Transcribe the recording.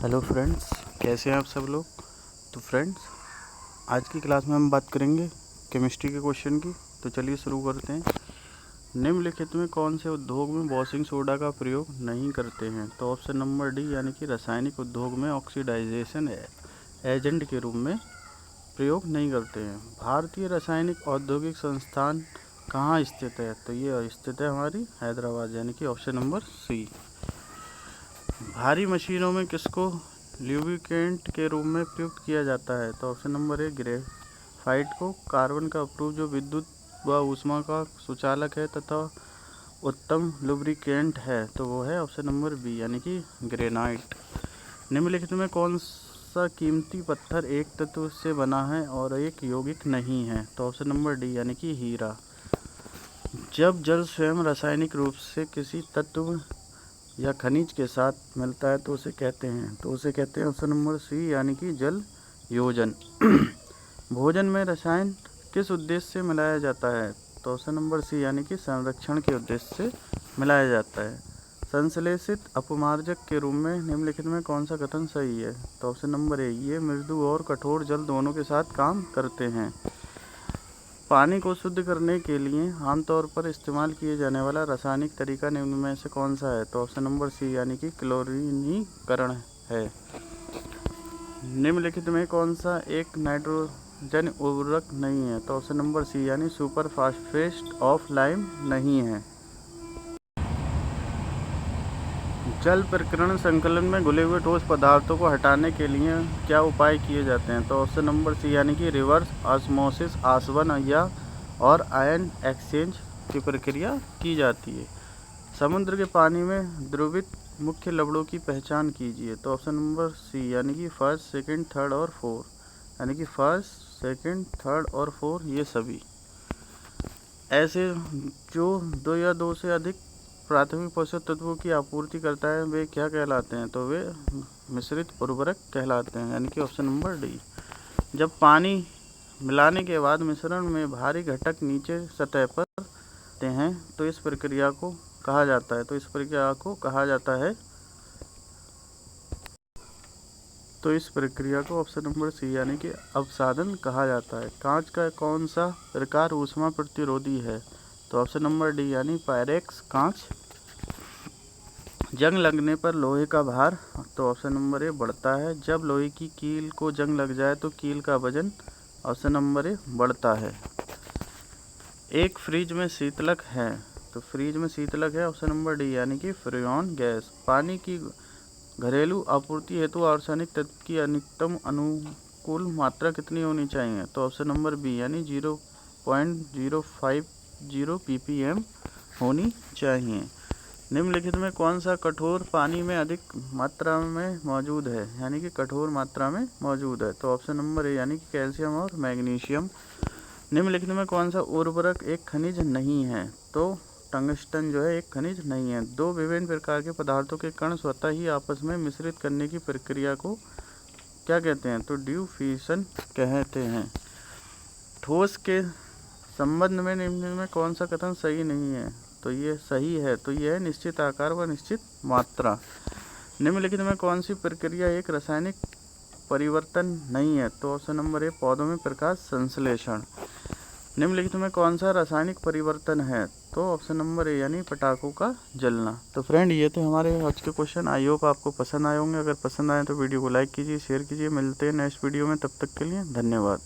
Hello friends, कैसे हैं आप सब लोग। तो फ्रेंड्स, आज की क्लास में हम बात करेंगे केमिस्ट्री के क्वेश्चन की। तो चलिए शुरू करते हैं। निम्नलिखित में कौन से उद्योग में वॉशिंग सोडा का प्रयोग नहीं करते हैं। तो ऑप्शन नंबर डी यानी कि रासायनिक उद्योग में ऑक्सीडाइजेशन एजेंट के रूप में प्रयोग नहीं करते हैं। भारतीय रासायनिक औद्योगिक संस्थान कहाँ स्थित है। तो ये स्थित है हमारी हैदराबाद, यानी कि ऑप्शन नंबर सी। भारी मशीनों में किसको ल्यूब्रिकेंट के रूप में प्रयुक्त किया जाता है। तो ऑप्शन नंबर ए ग्रेफाइट को। कार्बन का उपयोग जो विद्युत व ऊष्मा का सुचालक है तथा उत्तम लुब्रिकेंट है, तो वो है ऑप्शन नंबर बी यानी कि ग्रेनाइट। निम्नलिखित में कौन सा कीमती पत्थर एक तत्व से बना है और एक यौगिक नहीं है। तो ऑप्शन नंबर डी यानी कि हीरा। जब जल स्वयं रासायनिक रूप से किसी तत्व या खनिज के साथ मिलता है तो उसे कहते हैं ऑप्शन नंबर सी यानी कि जल योजन। भोजन में रसायन किस उद्देश्य से मिलाया जाता है। तो ऑप्शन नंबर सी यानी कि संरक्षण के उद्देश्य से मिलाया जाता है। संश्लेषित अपमार्जक के रूप में निम्नलिखित में कौन सा कथन सही है। तो ऑप्शन नंबर ए, ये मृदु और कठोर जल दोनों के साथ काम करते हैं। पानी को शुद्ध करने के लिए आमतौर पर इस्तेमाल किए जाने वाला रासायनिक तरीका निम्न में से कौन सा है। तो ऑप्शन नंबर सी यानी कि क्लोरीनीकरण है। निम्नलिखित में कौन सा एक नाइट्रोजन उर्वरक नहीं है। तो ऑप्शन नंबर सी यानी सुपर फास्फेट ऑफ लाइम नहीं है। जल प्रकीर्णन संकलन में घुले हुए ठोस पदार्थों को हटाने के लिए क्या उपाय किए जाते हैं। तो ऑप्शन नंबर सी यानी कि रिवर्स ऑस्मोसिस, आसवन या और आयन एक्सचेंज की प्रक्रिया की जाती है। समुद्र के पानी में द्रवित मुख्य लवणों की पहचान कीजिए। तो ऑप्शन नंबर सी यानी कि फर्स्ट, सेकंड, थर्ड और फोर, यानी कि फर्स्ट, सेकंड, थर्ड और फोर, ये सभी ऐसे जो दो या दो से अधिक प्राथमिक पोषक तत्वों की आपूर्ति करता है वे क्या कहलाते हैं। तो वे मिश्रित उर्वरक कहलाते हैं, यानी कि ऑप्शन नंबर डी। जब पानी मिलाने के बाद मिश्रण में भारी घटक नीचे सतह पर आते हैं तो इस प्रक्रिया को कहा जाता है। तो इस प्रक्रिया को ऑप्शन नंबर सी यानी कि अपसादन कहा जाता है। कांच का कौन सा प्रकार ऊष्मा प्रतिरोधी है। तो ऑप्शन नंबर डी यानी पायरेक्स कांच। जंग लगने पर लोहे का भार, तो ऑप्शन नंबर ए बढ़ता है। जब लोहे की कील को जंग लग जाए तो कील का वजन, ऑप्शन नंबर ए बढ़ता है। एक फ्रिज में शीतलक है, तो फ्रिज में शीतलक है ऑप्शन नंबर डी यानी कि फ्रेऑन गैस। पानी की घरेलू आपूर्ति हेतु आर्सेनिक तत्व की अधिकतम अनुकूल मात्रा कितनी होनी चाहिए। तो ऑप्शन नंबर बी यानी 0.050 ppm होनी चाहिए। निम्नलिखित में कौन सा कठोर पानी में अधिक मात्रा में मौजूद है, यानी कि कठोर मात्रा में मौजूद है। तो ऑप्शन नंबर ए यानी कि कैल्शियम और मैग्नीशियम। निम्नलिखित में कौन सा उर्वरक एक खनिज नहीं है। तो टंगस्टन जो है एक खनिज नहीं है। दो विभिन्न प्रकार के पदार्थों के कण स्वतः ही आपस में मिश्रित करने की प्रक्रिया को क्या कहते हैं। तो डिफ्यूजन कहते हैं। ठोस के संबंध में निम्न में कौन सा कथन सही नहीं है। तो ये सही है, तो यह है निश्चित आकार व निश्चित मात्रा। निम्नलिखित में कौन सी प्रक्रिया एक रासायनिक परिवर्तन नहीं है। तो ऑप्शन नंबर ए पौधों में प्रकाश संश्लेषण। निम्नलिखित में कौन सा रासायनिक परिवर्तन है। तो ऑप्शन नंबर ए यानी पटाखों का जलना। तो फ्रेंड, ये थे हमारे आज के क्वेश्चन। आई होप आपको पसंद आए होंगे। अगर पसंद आए तो वीडियो को लाइक कीजिए, शेयर कीजिए। मिलते हैं नेक्स्ट वीडियो में, तब तक के लिए धन्यवाद।